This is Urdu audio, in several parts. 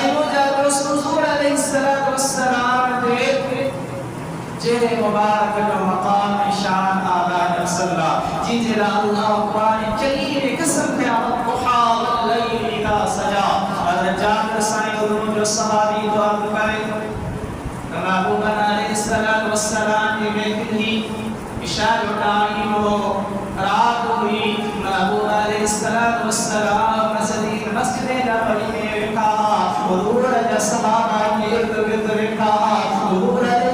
بھائیو جادو حضور علیہ السلام دے چہرے مبارک کا مقام شان آباد صلی جی جلا اللہ قرآن کریم قسم قیامت ضحا واللیل اذا سجا حضرت جابر سائیں اور جو صحابی دعا کرے محبوب علیہ السلام کے بیت ہی اشار ٹائم ہو رات ہوئی محبوب علیہ السلام مسجد نبوی میں بیٹھا حضور کے صحابہ کے ارد گرد بیٹھا حضور علیہ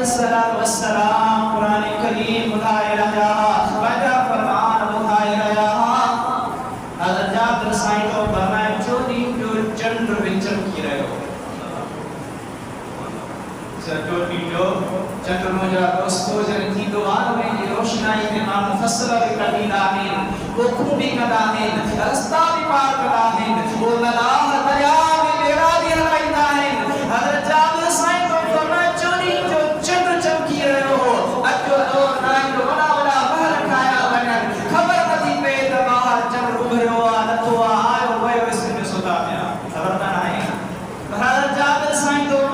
السلام قرآن کریم اٹھائے رہا وجہ فرمان اٹھائے رہا حضرت جابر سائیں کو فرمائے جو دین جو چندر وچم کی رہے ہو چندر مجھا دوستو جن کی دوار میں یہ روشنائی میں ماں مفصلہ بھی کردی داہین وہ خون بھی کداہین رستہ بھی پار کداہین وہ ملاح دریا میں بیڑا بھی ہلائی داہین حضرت جابر سائیں کو فرمائے چونی جو چندر چمکی رہے ہو اجو دور نائن ولا ولا بہر کھایا بنن خبر مدی پید باہر چندر ابھرو آدتو آئے ہوئے اس میں ستا دیا خبر نہ آئے حضرت جابر سائیں کو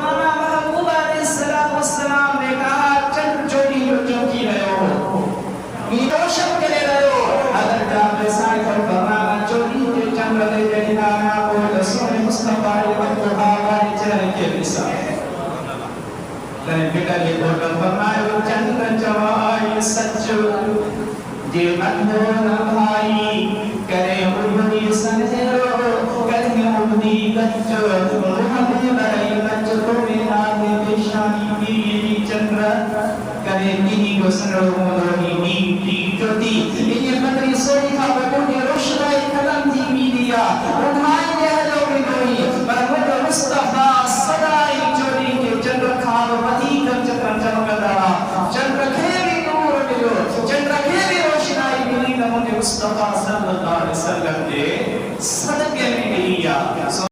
السلام نے کہا چند چوری جو چمکی رہے ہو روشن کرے رہے ہو حضرت جابر سائیں کو فرمایا چوری کے چند لے جنانا کو رسول مصطفیٰ وقتها چہرے کے مثال لئے بیٹا یہ بولتا فرمایا چند چوائی سچ جے مدھون بھائی کرے عبدی سنجرو کرے عبدی بچ محمد برائی بچ تو میرا دے پیشانی بھی چندر کرے کنی کو سنرو مدرہی نیتی جوتی انہیں بدری سوئی تھا بکونی روشنائی قدم تھی میڈیا اٹھائی دے جو بھی کوئی برمد مصطفیٰ صدائی چوری کے چندر کھاو بدی کم چکر چمک دارا چندر کھیلی نور ملو چندر کھیلی روشنائی ملی نمون مصطفیٰ صلی اللہ علیہ وسلم کے صدقے میں ملیا